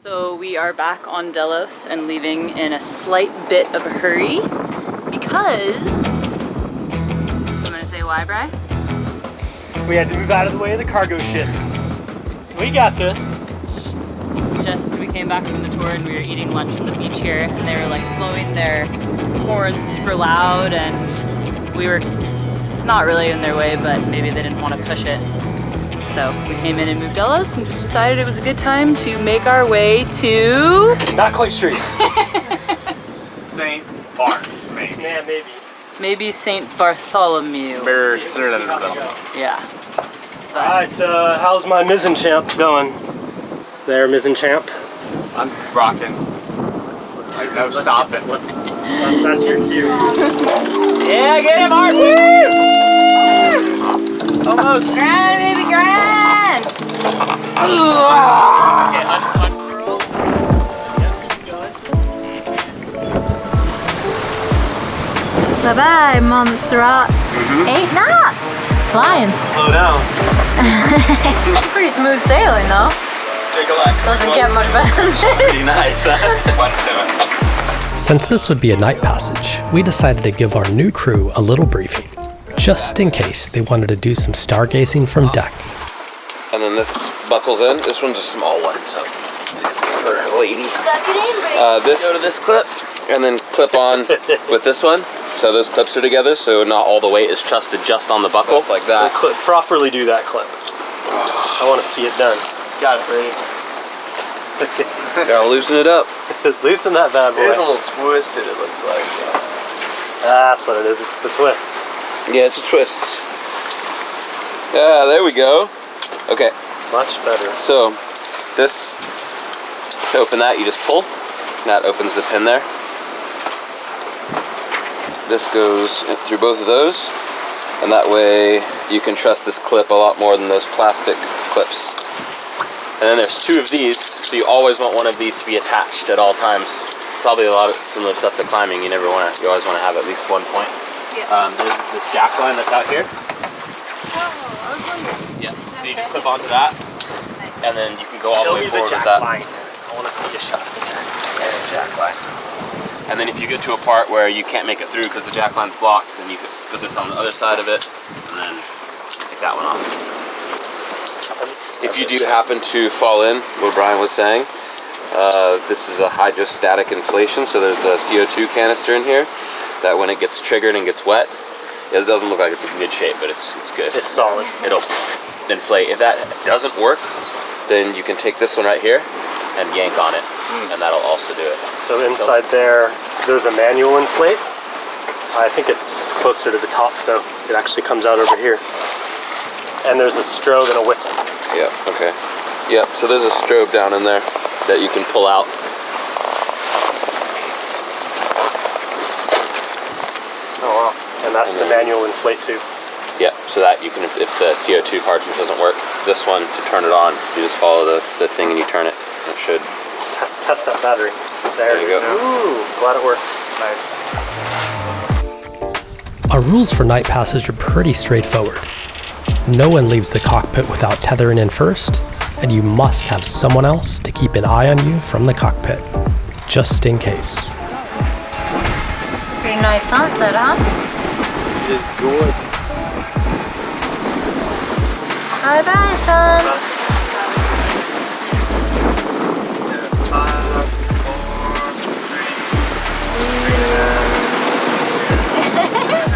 So we are back on Delos and leaving in a slight bit of a hurry because, I'm gonna say why, Bri? We had to move out of the way of the cargo ship. We got this. We came back from the tour and we were eating lunch on the beach here and they were like blowing their horns super loud and we were not really in their way, but maybe they didn't want to push it. So we came in and moved Delos and just decided it was a good time to make our way to... Not quite sure. St. Barts, maybe. Yeah, maybe. Maybe St. Bartholomew. Yeah. Alright, how's my mizzen champ going? There, mizzen champ. I'm rocking. Let's stop it. That's your cue. Yeah, get him, Art! Almost. Grind, baby, grind! Uncurl. Bye-bye, Montserrat. 8 knots! Flying. Slow down. Pretty smooth sailing, though. Doesn't get much better than this. Pretty nice, huh? Since this would be a night passage, we decided to give our new crew a little briefing, just in case they wanted to do some stargazing from deck. And then this buckles in. This one's a small one, so for a lady. This go to this clip, and then clip on with this one. So those clips are together, so not all the weight is trusted just on the buckle. It's like that. So properly do that clip. I want to see it done. Got it, Brady. Gotta loosen it up. Loosen that bad boy. It is a little twisted, it looks like. That's what it is. It's the twist. Yeah, it's a twist. Yeah, there we go. Okay. Much better. So, this, to open that, you just pull. That opens the pin there. This goes through both of those. And that way, you can trust this clip a lot more than those plastic clips. And then there's 2 of these, so you always want one of these to be attached at all times. Probably a lot of similar stuff to climbing. You always want to have at least one point. Yeah. There's this jack line that's out here. Yeah, so you just clip onto that, and then you can go all the way forward with that. Line. I want to see a shot of the jack line. And then if you get to a part where you can't make it through because the jack line's blocked, then you could put this on the other side of it, and then take that one off. If you do happen to fall in, what Brian was saying, this is a hydrostatic inflation, so there's a CO2 canister in here that when it gets triggered and gets wet, it doesn't look like it's in good shape, but it's good. It's solid. It'll inflate. If that doesn't work, then you can take this one right here and yank on it, and that'll also do it. So inside there's a manual inflate. I think it's closer to the top, though. It actually comes out over here. And there's a strobe and a whistle. Yeah, okay. Yeah, so there's a strobe down in there that you can pull out. Oh, wow. And that's the manual inflate tube. Yeah, so that you can, if the CO2 cartridge doesn't work, this one, to turn it on, you just follow the thing and you turn it, and it should. Test that battery. There you it is. go. Ooh, glad it worked. Nice. Our rules for night passage are pretty straightforward. No one leaves the cockpit without tethering in first, and you must have someone else to keep an eye on you from the cockpit, just in case. Pretty nice sunset, huh? It is good. Bye-bye, son. 5, 4, 3,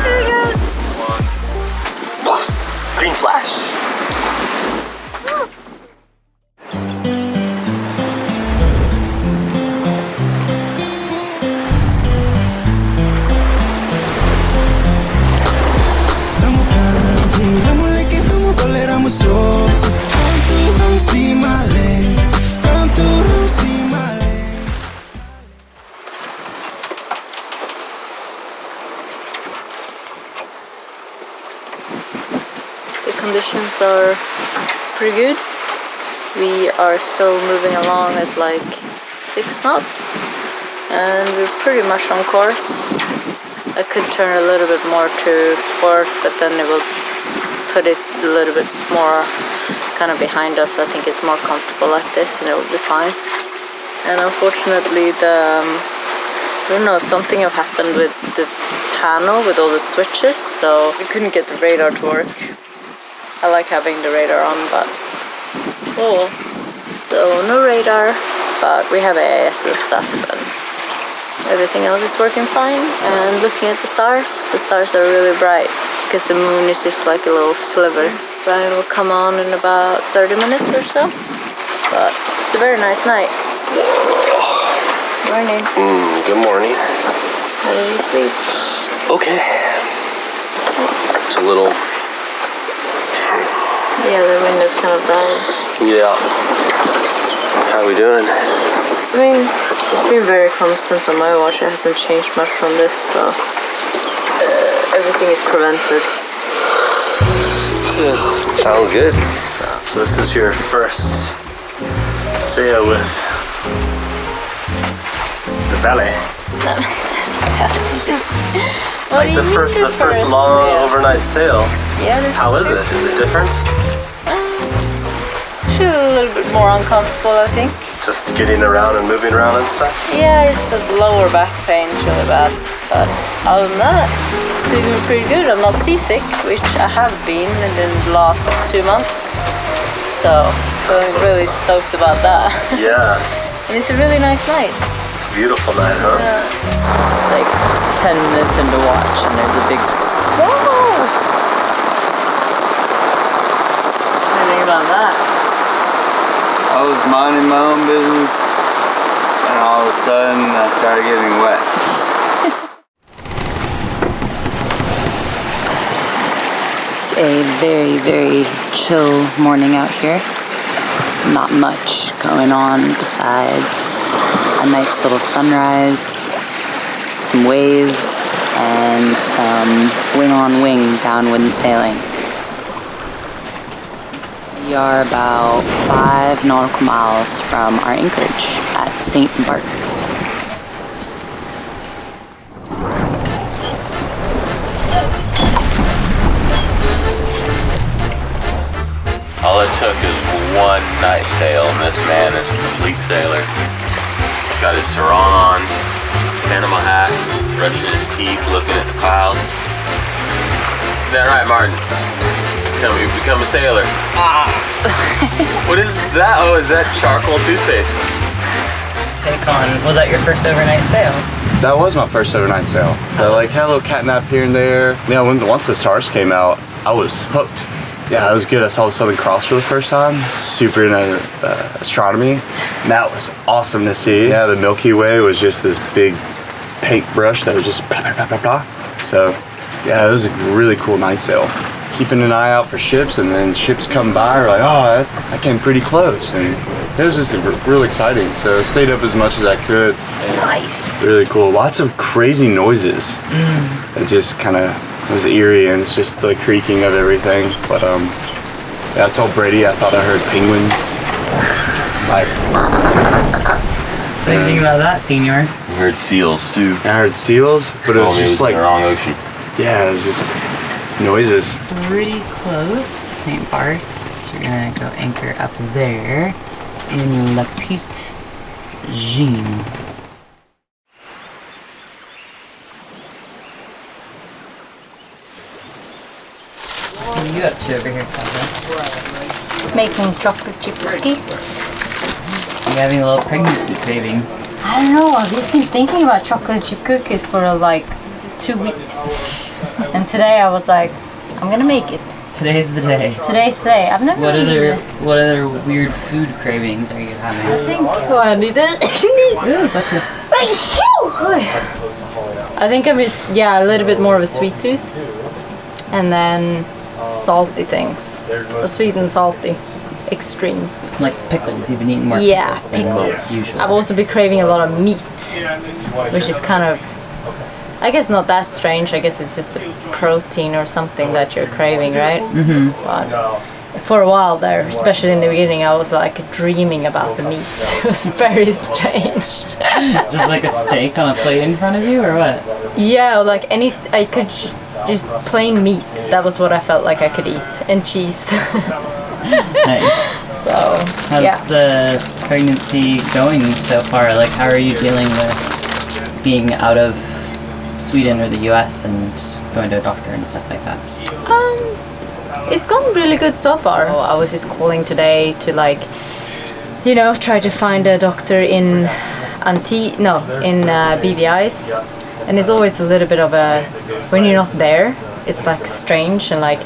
There he goes. 1. Green flash. The conditions are pretty good. We are still moving along at like 6 knots and we're pretty much on course. I could turn a little bit more to port, but then it will put it a little bit more kind of behind us, so I think it's more comfortable like this and it will be fine. And unfortunately I don't know, something have happened with the panel with all the switches, so we couldn't get the radar to work. I like having the radar on, but oh, so no radar, but we have AIS and stuff, and everything else is working fine. And looking at the stars are really bright because the moon is just like a little sliver. Brian will come on in about 30 minutes or so, but it's a very nice night. Morning. Good morning. How did you sleep? Okay. It's a little. Yeah, the window's kind of died. Yeah. How we doing? I mean, it's been very constant on my watch. It hasn't changed much from this, so everything is prevented. Sounds good. So this is your first sail with the valley. Like the first long overnight sail. Yeah, this How is is true. it? Is it different? It's feel a little bit more uncomfortable, I think. Just getting around and moving around and stuff? Yeah, it's the lower back pain's really bad. But other than that, it's doing pretty good. I'm not seasick, which I have been in the last 2 months. So, feeling really stoked about that. Yeah. And it's a really nice night. It's a beautiful night, huh? It's like 10 minutes into watch and there's a big squall. What do you think about that? I was minding my own business, and all of a sudden I started getting wet. It's a very, very chill morning out here. Not much going on besides a nice little sunrise, some waves, and some wing-on-wing downwind sailing. We are about 5 nautical miles from our anchorage at St. Barts. All it took is one night sail, and this man is a complete sailor. He's got his sarong on, Panama hat, brushing his teeth, looking at the clouds. Is that right, Martin? Tell me, you've become a sailor. What is that? Oh, is that charcoal toothpaste? Hey Con, was that your first overnight sail? That was my first overnight sail. I like had a little catnap here and there. Yeah, once the stars came out, I was hooked. Yeah, it was good. I saw the Southern Cross for the first time. Super into astronomy. And that was awesome to see. Yeah, the Milky Way was just this big paintbrush that was just blah, blah, blah, blah, blah. So, yeah, it was a really cool night sail. Keeping an eye out for ships, and then ships come by, we're like, oh, I came pretty close. And it was just real exciting. So I stayed up as much as I could. Nice. Really cool. Lots of crazy noises. It just kind of was eerie, and it's just the creaking of everything. But yeah, I told Brady I thought I heard penguins. Like, What do you think about that, Senior? We heard seals too. I heard seals, but it was just like, the wrong ocean. yeah, it was just noises. Pretty close to St. Barts. We're gonna go anchor up there in La Petite Jean. What are you up to over here, Kaza? Making chocolate chip cookies. I'm having a little pregnancy craving. I don't know, I've just been thinking about chocolate chip cookies for like 2 weeks. And today I was like, I'm gonna make it. Today's the day. Today's the day. I've never What other weird food cravings are you having? I think I need to sneeze. Ooh, what's it? I think I'm just, yeah, a little bit more of a sweet tooth. And then salty things. The sweet and salty extremes. Like pickles, you've been eating more Yeah, pickles than pickles. usual. I've also been craving a lot of meat, which is kind of, I guess not that strange. I guess it's just the protein or something that you're craving, right? Mm-hmm. But for a while there, especially in the beginning, I was like dreaming about the meat. It was very strange. Just like a steak on a plate in front of you, or what? Yeah, like I could just plain meat. That was what I felt like I could eat, and cheese. Nice. So How's Yeah. the pregnancy going so far? Like, how are you dealing with being out of Sweden or the US and going to a doctor and stuff like that? It's gone really good so far. I was just calling today to like, you know, try to find a doctor in BVI's, and it's always a little bit of a, when you're not there, it's like strange. And like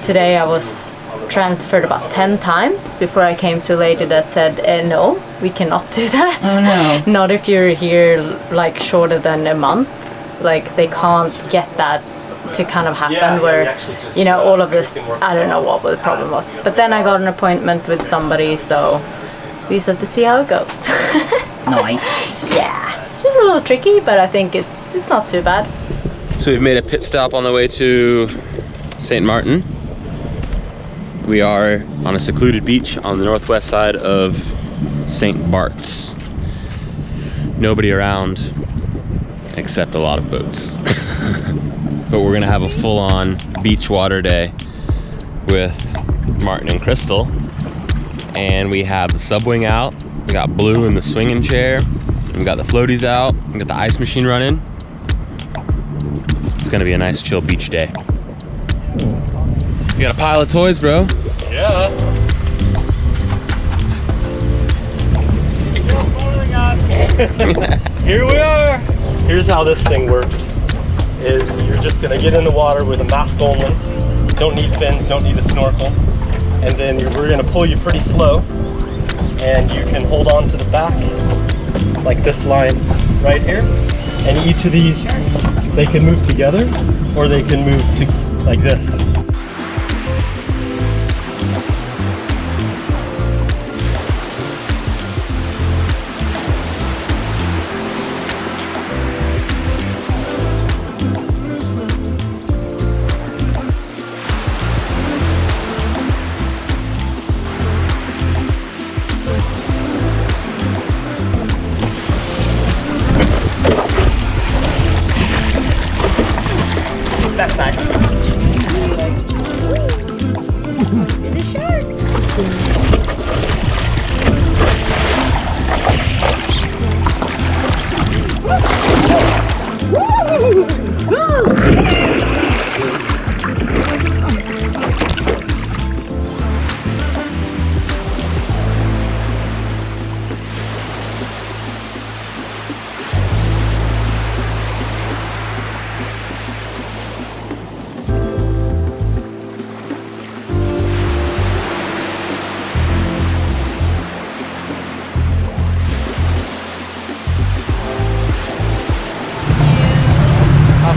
today I was transferred about 10 times before I came to a lady that said, no, we cannot do that. Oh no. Not if you're here like shorter than a month. Like they can't get that to kind of happen where, you know, all of this, I don't know what the problem was. But then I got an appointment with somebody, so we just have to see how it goes. Nice. Yeah, just a little tricky, but I think it's not too bad. So we've made a pit stop on the way to St. Martin. We are on a secluded beach on the northwest side of St. Barts. Nobody around except a lot of boats. But we're gonna have a full-on beach water day with Martin and Crystal. And we have the subwing out, we got Blue in the swinging chair, and we got the floaties out, we got the ice machine running. It's gonna be a nice chill beach day. You got a pile of toys, bro. Yeah. Here we are. Here's how this thing works. Is you're just gonna get in the water with a mask only. Don't need fins, don't need a snorkel. And then we're gonna pull you pretty slow. And you can hold on to the back, like this line right here. And each of these, they can move together or they can move to like this. That's nice.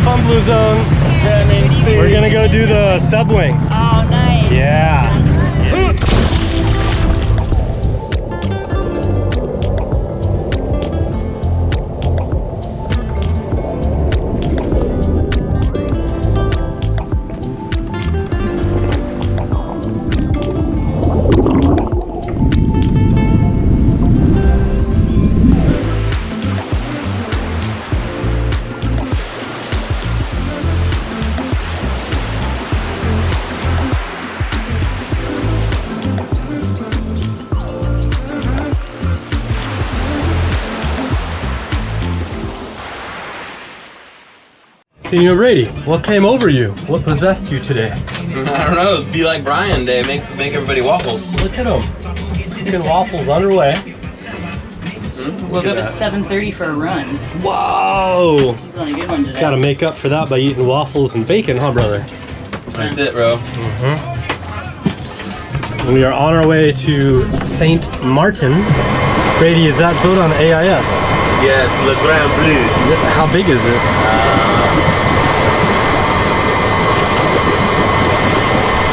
Fun Blue Zone. We're gonna go do the subwing. Oh, nice. Yeah. Senior Brady, what came over you? What possessed you today? I don't know, be like Brian Day, make everybody waffles. Look at them. Chicken waffles underway. Woke up at 7:30 for a run. Whoa! It's only a good one today. Gotta make up for that by eating waffles and bacon, huh, brother? That's it, bro. We are on our way to St. Martin. Brady, is that boat on AIS? Yeah, it's Le Grand Bleu. How big is it?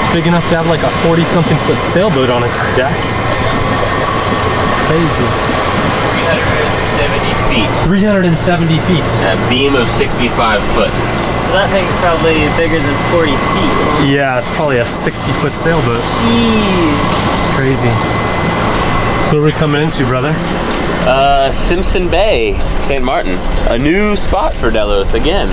It's big enough to have like a 40-something foot sailboat on its deck. Crazy. 370 feet. 370 feet. A beam of 65 foot. So that thing's probably bigger than 40 feet. Yeah, it's probably a 60-foot sailboat. Jeez. Crazy. So what are we coming into, brother? Simpson Bay, St. Martin. A new spot for Delos again.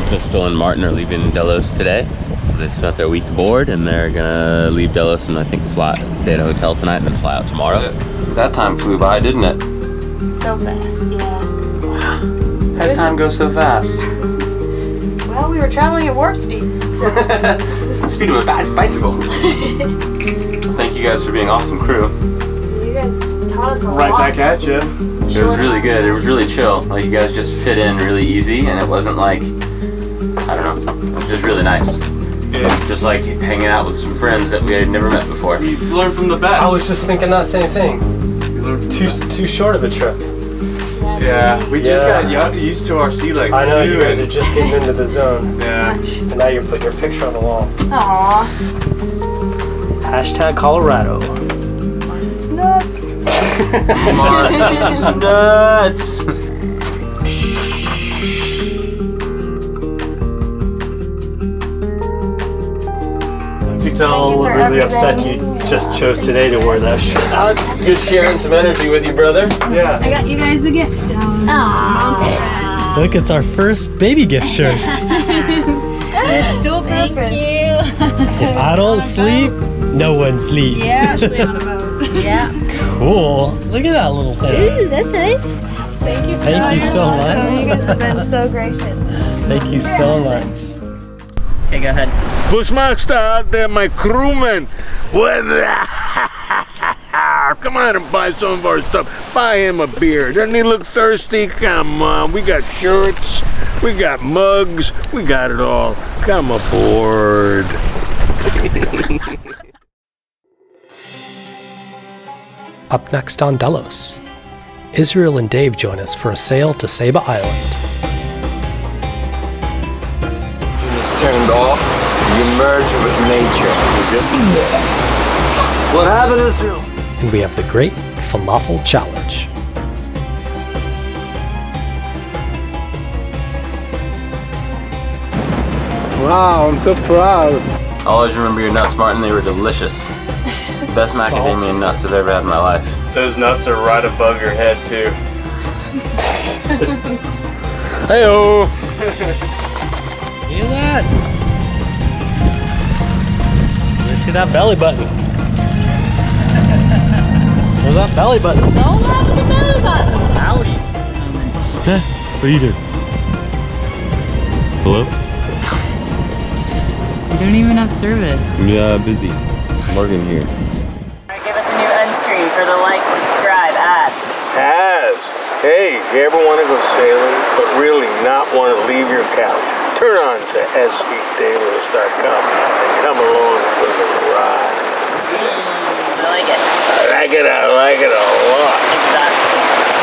Crystal and Martin are leaving Delos today. So They spent their week aboard and they're gonna leave Delos and I think stay at a hotel tonight and then fly out tomorrow. That time flew by, didn't it? So fast, yeah. How does time go so fast? Well, we were traveling at warp speed. Speed of a bicycle. Thank you guys for being awesome crew. You guys taught us a lot. Right back at you. It was really good. It was really chill. Like you guys just fit in really easy, and it wasn't like, I don't know, it was just really nice. Yeah. Just like hanging out with some friends that we had never met before. You learn from the best. I was just thinking that same thing. You learn from the best. Too short of a trip. Yeah, we just got used to our sea legs I know too. you guys are just getting into the zone. Yeah. And now you're putting your picture on the wall. Aww. Hashtag Colorado. It's nuts. Nuts! You can tell we're really upset you just chose today to wear that shirt. It's good sharing some energy with you, brother. Yeah. I got you guys a gift. Montserrat. Look, it's our first baby gift shirt. It's dual purpose. If I don't sleep, no one sleeps. Yeah, actually on a boat. Yeah. Cool. Look at that little thing. Ooh, that's nice. Thank you so much. Thank you so much. You guys have been so gracious. Thank you so much. Okay, go ahead. Bushmaster out there, my crewman. What? Come on and buy some of our stuff. Buy him a beer. Doesn't he look thirsty? Come on. We got shirts. We got mugs. We got it all. Come aboard. Up next on Delos, Israel and Dave join us for a sail to Saba Island. It's turned off. You merge with nature. What happened, Israel? And we have the Great Falafel Challenge. Wow, I'm so proud. I'll always remember your nuts, Martin. They were delicious. Best macadamia nuts I've ever had in my life. Those nuts are right above your head too. Hey-o! Look at that. Let me see that belly button. Where's that belly button? Don't laugh at the belly button. Howdy. What are you doing? Hello? You don't even have service. Yeah, busy. Morgan here. Give us a new end screen for the like, subscribe, ad. Has. Hey, you ever want to go sailing, but really not want to leave your couch? Turn on to scdelos.com and come along for the ride. I like it. I like it a lot. Exactly.